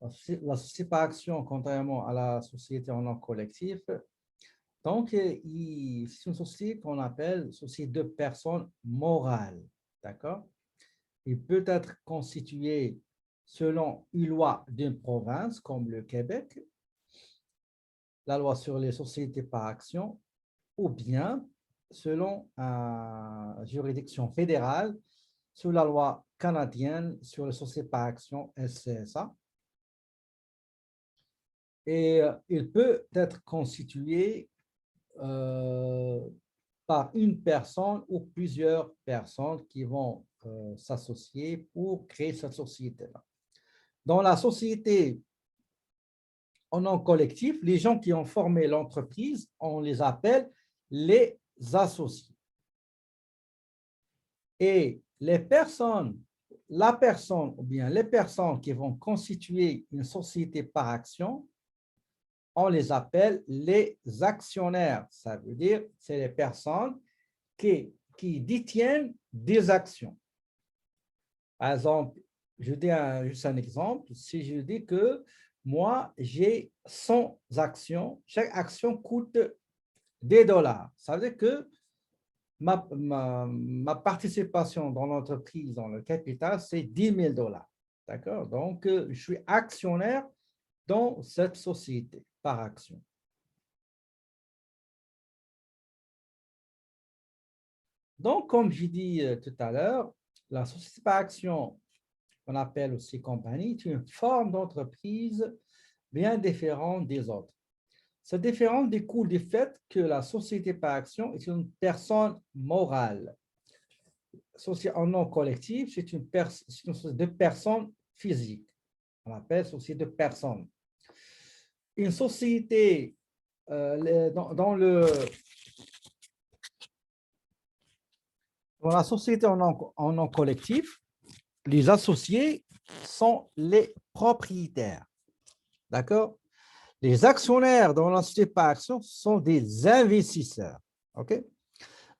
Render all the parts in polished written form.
La société par action, contrairement à la société en nom collectif, donc, c'est une société qu'on appelle société de personnes morales. D'accord? Il peut être constitué selon une loi d'une province, comme le Québec, la loi sur les sociétés par action, ou bien selon une juridiction fédérale, sous la loi canadienne sur les sociétés par action, SCSA. Et il peut être constitué euh, par une personne ou plusieurs personnes qui vont s'associer pour créer cette société-là. Dans la société en nom collectif, les gens qui ont formé l'entreprise, on les appelle les associés. Et les personnes, la personne ou bien les personnes qui vont constituer une société par action, on les appelle les actionnaires. Ça veut dire que c'est les personnes qui détiennent des actions. Par exemple, je dis juste un exemple. Si je dis que moi, j'ai 100 actions, chaque action coûte des dollars. Ça veut dire que ma participation dans l'entreprise, dans le capital, c'est 10 000 dollars. D'accord? Donc, je suis actionnaire dans cette société par action. Donc, comme j'ai dit tout à l'heure, la société par action, qu'on appelle aussi compagnie, est une forme d'entreprise bien différente des autres. Cette différence découle du fait que la société par action est une personne morale. En nom collectif, c'est une société de personnes physiques. On appelle société de personnes. Une société dans la société en nom collectif, les associés sont les propriétaires. D'accord? Les actionnaires dans la société par action sont des investisseurs. OK?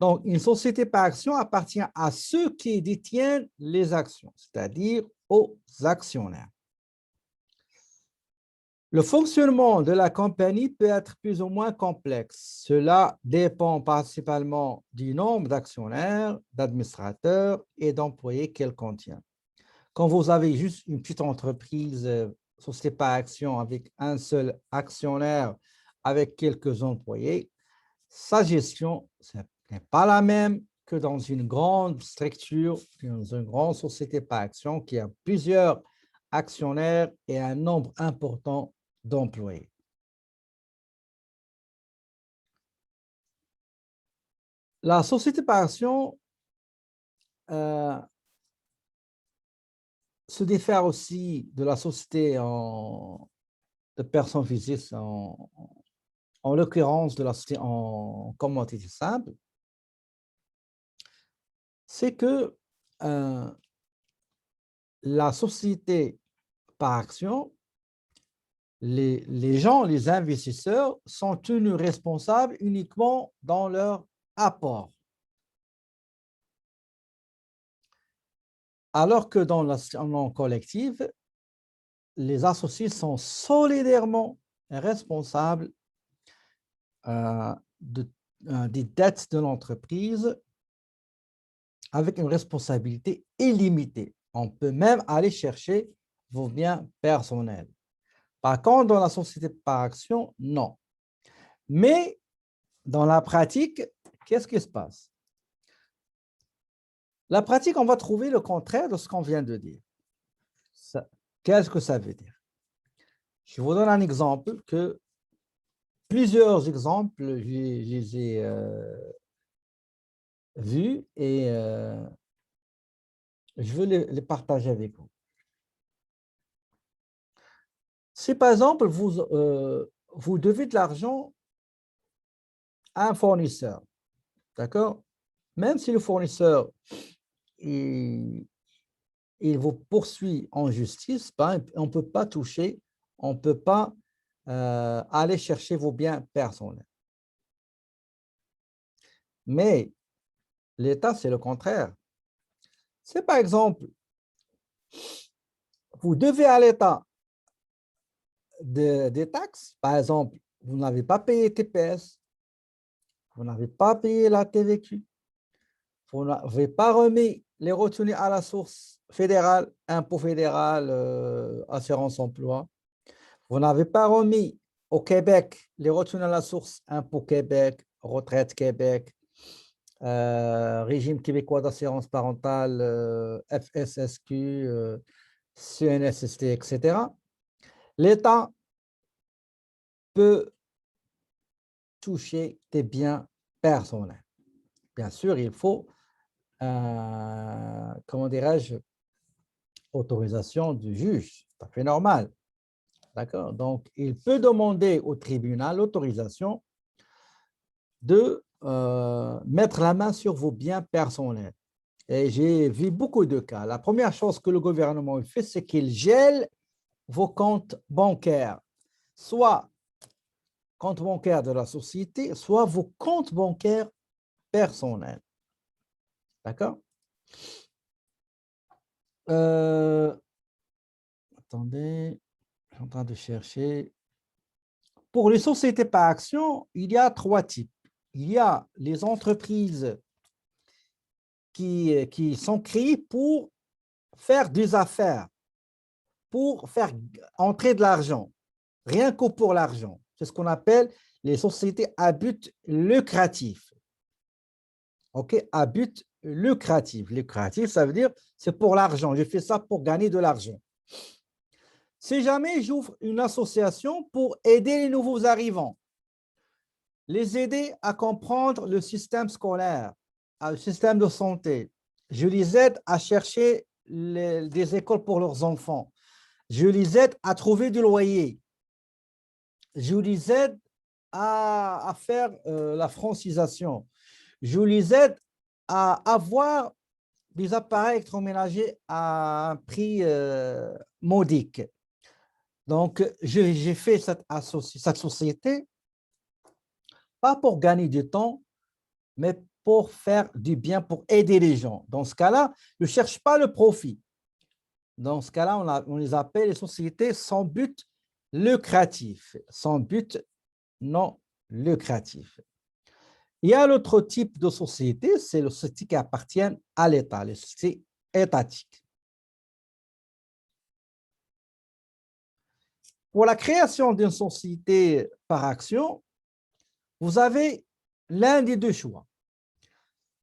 Donc, une société par action appartient à ceux qui détiennent les actions, c'est-à-dire aux actionnaires. Le fonctionnement de la compagnie peut être plus ou moins complexe. Cela dépend principalement du nombre d'actionnaires, d'administrateurs et d'employés qu'elle contient. Quand vous avez juste une petite entreprise, société par action avec un seul actionnaire, avec quelques employés, sa gestion n'est pas la même que dans une grande structure, dans une grande société par action qui a plusieurs actionnaires et un nombre important d'employés. La société par action se diffère aussi de la société de personnes physiques, en l'occurrence de la société en commodité simple, c'est que la société par action, les gens, les investisseurs sont tenus responsables uniquement dans leur apport. Alors que dans l'assurance collective, les associés sont solidairement responsables des dettes de l'entreprise avec une responsabilité illimitée. On peut même aller chercher vos biens personnels. Par contre, dans la société par action, non. Mais dans la pratique, qu'est-ce qui se passe? La pratique, on va trouver le contraire de ce qu'on vient de dire. Qu'est-ce que ça veut dire? Je vous donne un exemple que plusieurs exemples, je les ai vus et je veux les partager avec vous. Si par exemple, vous devez de l'argent à un fournisseur, d'accord? Même si le fournisseur il vous poursuit en justice, on ne peut pas toucher, on ne peut pas aller chercher vos biens personnels. Mais l'État, c'est le contraire. C'est par exemple, vous devez à l'État des taxes. Par exemple, vous n'avez pas payé TPS, vous n'avez pas payé la TVQ, vous n'avez pas remis les retenues à la source fédérale, impôt fédéral, assurance emploi. Vous n'avez pas remis au Québec les retenues à la source, impôt Québec, retraite Québec, régime québécois d'assurance parentale, FSSQ, CNSST, etc. L'État peut toucher des biens personnels. Bien sûr, il faut, comment dirais-je, autorisation du juge. C'est tout à fait normal. D'accord? Donc, il peut demander au tribunal l'autorisation de mettre la main sur vos biens personnels. Et j'ai vu beaucoup de cas. La première chose que le gouvernement fait, c'est qu'il gèle vos comptes bancaires, soit compte bancaire de la société, soit vos comptes bancaires personnels. D'accord? Attendez, je suis en train de chercher. Pour les sociétés par action, il y a trois types. Il y a les entreprises qui sont créées pour faire des affaires, pour faire entrer de l'argent, rien que pour l'argent. C'est ce qu'on appelle les sociétés à but lucratif. OK, à but lucratif. Lucratif, ça veut dire c'est pour l'argent. Je fais ça pour gagner de l'argent. Si jamais j'ouvre une association pour aider les nouveaux arrivants, les aider à comprendre le système scolaire, le système de santé, je les aide à chercher des écoles pour leurs enfants, je les aide à trouver du loyer, je les aide à faire la francisation, je les aide à avoir des appareils électroménagers à un prix modique. Donc, j'ai fait cette société, pas pour gagner du temps, mais pour faire du bien, pour aider les gens. Dans ce cas-là, je ne cherche pas le profit. Dans ce cas-là, on les appelle les sociétés sans but lucratif, sans but non lucratif. Il y a l'autre type de société, c'est les sociétés qui appartiennent à l'État, les sociétés étatiques. Pour la création d'une société par action, vous avez l'un des deux choix.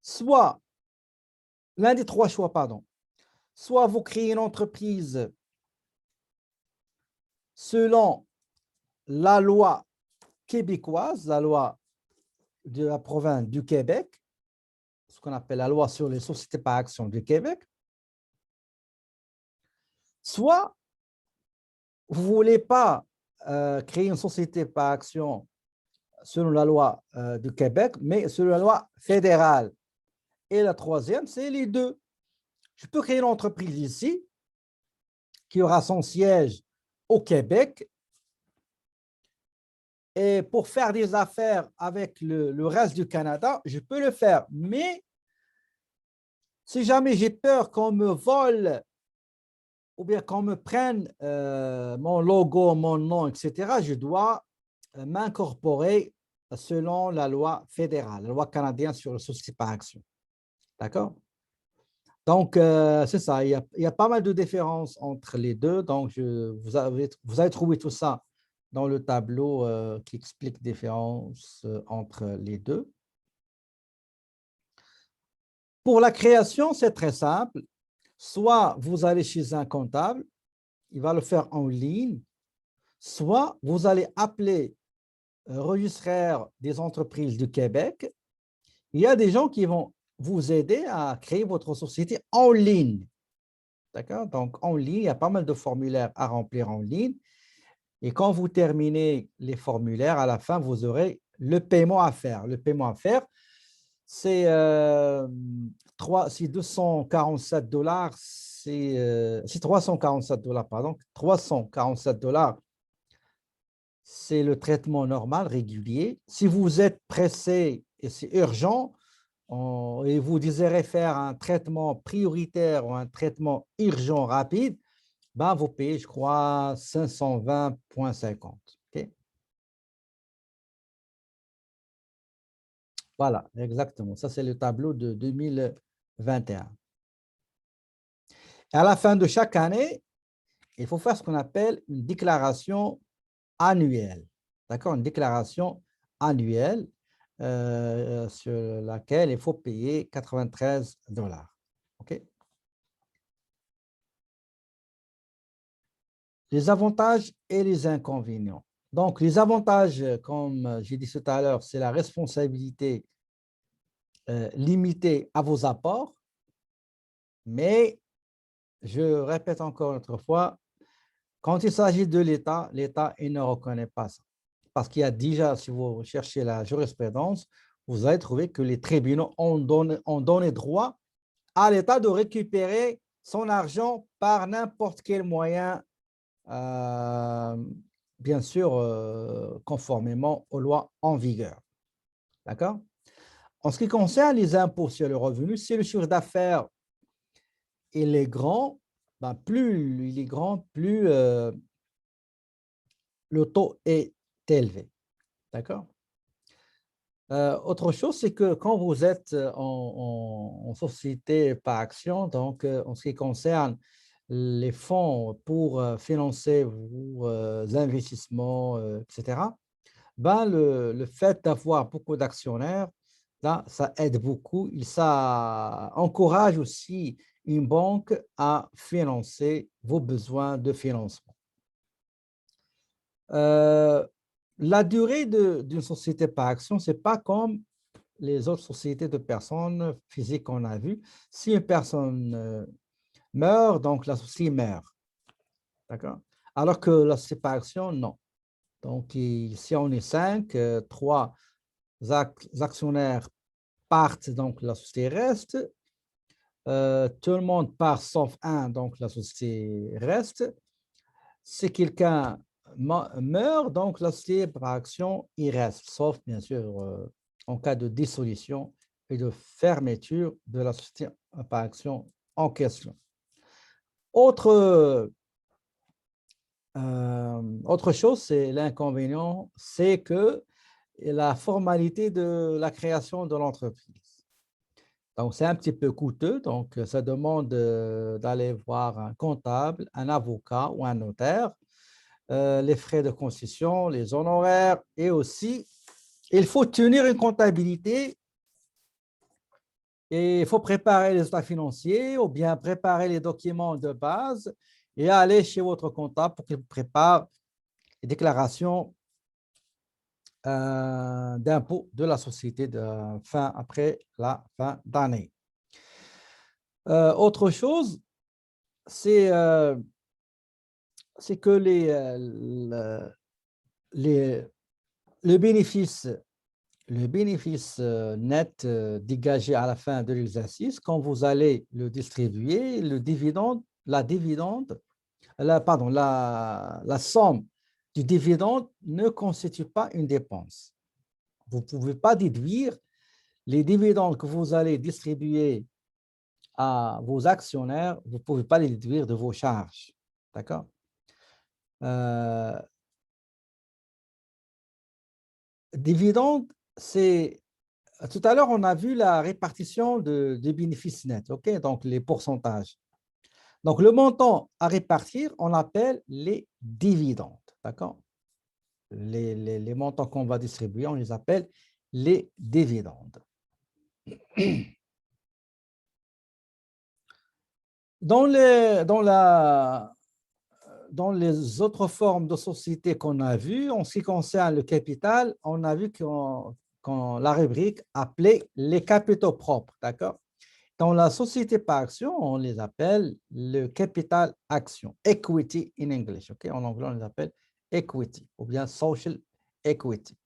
Soit, l'un des trois choix, pardon. Soit vous créez une entreprise selon la loi québécoise, la loi de la province du Québec, ce qu'on appelle la loi sur les sociétés par action du Québec. Soit vous ne voulez pas créer une société par action selon la loi du Québec, mais selon la loi fédérale. Et la troisième, c'est les deux. Je peux créer une entreprise ici qui aura son siège au Québec et pour faire des affaires avec le reste du Canada, je peux le faire. Mais si jamais j'ai peur qu'on me vole ou bien qu'on me prenne mon logo, mon nom, etc., je dois m'incorporer selon la loi fédérale, la loi canadienne sur le société par action. D'accord? Donc, c'est ça, il y a pas mal de différences entre les deux. Donc, vous avez trouvé tout ça dans le tableau qui explique les différences entre les deux. Pour la création, c'est très simple. Soit vous allez chez un comptable, il va le faire en ligne, soit vous allez appeler registraire des entreprises du Québec. Il y a des gens qui vont vous aider à créer votre société en ligne. D'accord? Donc, en ligne, il y a pas mal de formulaires à remplir en ligne. Et quand vous terminez les formulaires, à la fin, vous aurez le paiement à faire. Le paiement à faire, c'est 247 $, c'est 347 $, pardon. 347 $, c'est le traitement normal, régulier. Si vous êtes pressé et c'est urgent, et vous désirez faire un traitement prioritaire ou un traitement urgent rapide, ben, vous payez, je crois, 520,50. OK? Voilà, exactement. Ça, c'est le tableau de 2021. Et à la fin de chaque année, il faut faire ce qu'on appelle une déclaration annuelle. D'accord? Une déclaration annuelle sur laquelle il faut payer 93 $. OK? Les avantages et les inconvénients. Donc, les avantages, comme j'ai dit tout à l'heure, c'est la responsabilité limitée à vos apports, mais je répète encore une autre fois, quand il s'agit de l'État, l'État, il ne reconnaît pas ça. Parce qu'il y a déjà, si vous cherchez la jurisprudence, vous allez trouver que les tribunaux ont donné droit à l'État de récupérer son argent par n'importe quel moyen, euh, bien sûr, conformément aux lois en vigueur. D'accord? En ce qui concerne les impôts sur le revenu, si le chiffre d'affaires il est grand, ben plus il est grand, plus le taux est élevé. D'accord? Autre chose, c'est que quand vous êtes en société par action, donc en ce qui concerne les fonds pour financer vos investissements, etc., ben le fait d'avoir beaucoup d'actionnaires, là, ça aide beaucoup. Ça encourage aussi une banque à financer vos besoins de financement. Euh, la durée d'une société par action, ce n'est pas comme les autres sociétés de personnes physiques qu'on a vues. Si une personne meurt, donc la société meurt. D'accord? Alors que la société par action, non. Donc, si on est cinq, trois actionnaires partent, donc la société reste. Tout le monde part sauf un, donc la société reste. Si quelqu'un meurt, donc la société par action, il reste, sauf bien sûr en cas de dissolution et de fermeture de la société par action en question. Autre chose, c'est l'inconvénient, c'est que la formalité de la création de l'entreprise. Donc, c'est un petit peu coûteux, donc ça demande d'aller voir un comptable, un avocat ou un notaire, les frais de concession, les honoraires et aussi, il faut tenir une comptabilité et il faut préparer les états financiers ou bien préparer les documents de base et aller chez votre comptable pour qu'il prépare les déclarations d'impôt de la société après la fin d'année. Autre chose, c'est que les, le bénéfice, net dégagé à la fin de l'exercice, quand vous allez le distribuer, la somme du dividende ne constitue pas une dépense. Vous ne pouvez pas déduire les dividendes que vous allez distribuer à vos actionnaires, vous ne pouvez pas les déduire de vos charges. D'accord? euh, Dividende, c'est... Tout à l'heure, on a vu la répartition des bénéfices nets, ok? Donc, les pourcentages. Donc, le montant à répartir, on appelle les dividendes, d'accord? Les montants qu'on va distribuer, on les appelle les dividendes. Dans les autres formes de société qu'on a vues, en ce qui concerne le capital, on a vu qu'on la rubrique appelée les capitaux propres, d'accord? Dans la société par action, on les appelle le capital action, equity in English, ok? En anglais, on les appelle equity ou bien social equity.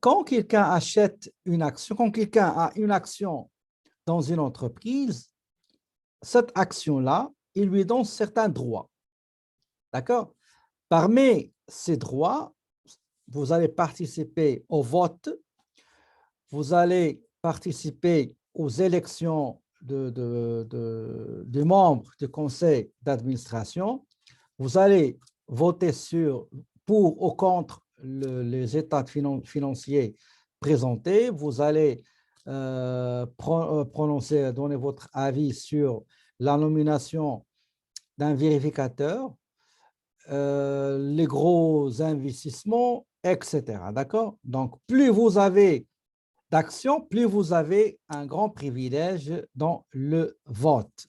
Quand quelqu'un achète une action, quand quelqu'un a une action dans une entreprise, cette action-là, il lui donne certains droits. D'accord? Parmi ces droits, vous allez participer au vote, vous allez participer aux élections des membres du conseil d'administration, vous allez voter pour ou contre les états financiers présentés. Vous allez donner votre avis sur la nomination d'un vérificateur, les gros investissements, etc. D'accord? Donc, plus vous avez d'actions, plus vous avez un grand privilège dans le vote.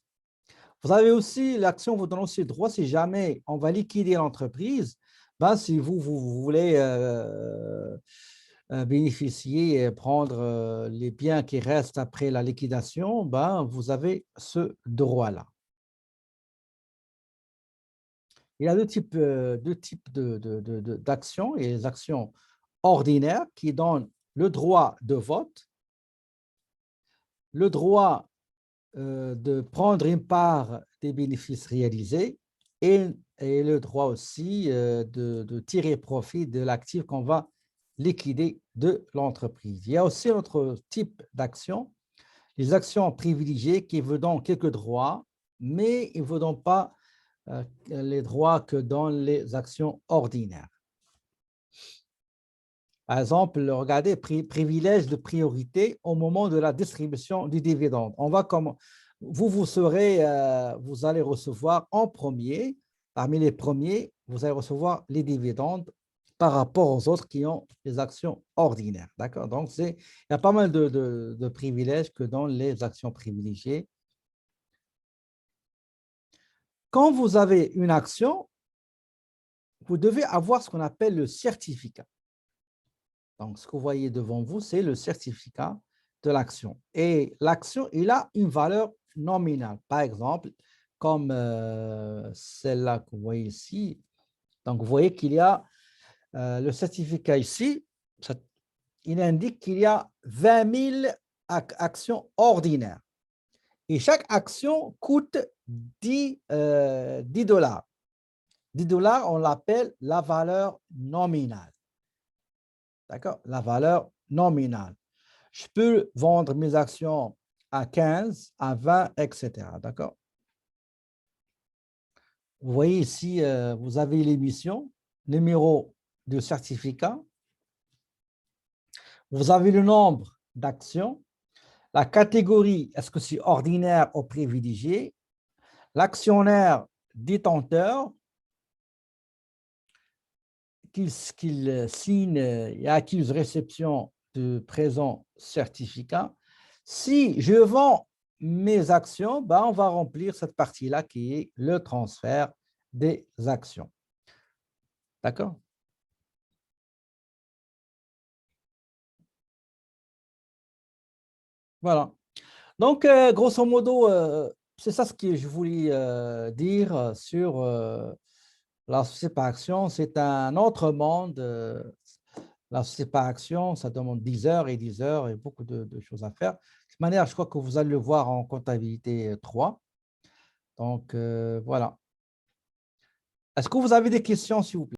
Vous avez aussi, l'action vous donne aussi le droit, si jamais on va liquider l'entreprise, ben, si vous voulez bénéficier et prendre les biens qui restent après la liquidation, ben, vous avez ce droit-là. Il y a deux types d'actions. Il y a les actions ordinaires qui donnent le droit de vote, le droit de prendre une part des bénéfices réalisés et le droit aussi de tirer profit de l'actif qu'on va liquider de l'entreprise. Il y a aussi un autre type d'actions, les actions privilégiées qui vous donnent quelques droits, mais ils ne vous donnent pas les droits que dans les actions ordinaires. Par exemple, regardez, privilège de priorité au moment de la distribution du dividende. Vous allez recevoir en premier, parmi les premiers, vous allez recevoir les dividendes par rapport aux autres qui ont les actions ordinaires. D'accord? Donc, il y a pas mal de privilèges que dans les actions privilégiées. Quand vous avez une action, vous devez avoir ce qu'on appelle le certificat. Donc, ce que vous voyez devant vous, c'est le certificat de l'action. Et l'action, il a une valeur nominale. Par exemple, comme celle-là que vous voyez ici. Donc, vous voyez qu'il y a le certificat ici. Il indique qu'il y a 20 000 actions ordinaires. Et chaque action coûte 10 $. 10 $, on l'appelle la valeur nominale. D'accord? La valeur nominale. Je peux vendre mes actions à 15, à 20, etc. D'accord? Vous voyez ici, vous avez l'émission, numéro de certificat. Vous avez le nombre d'actions, la catégorie, est-ce que c'est ordinaire ou privilégié, l'actionnaire détenteur, qu'il signe et accuse réception de présent certificat. Si je vends mes actions, ben on va remplir cette partie-là qui est le transfert des actions. D'accord? Voilà. Donc, grosso modo, c'est ça ce que je voulais dire sur la société par action. C'est un autre monde. La société par action, ça demande 10 heures et 10 heures et beaucoup de choses à faire. De toute manière, je crois que vous allez le voir en comptabilité 3. Donc, voilà. Est-ce que vous avez des questions, s'il vous plaît?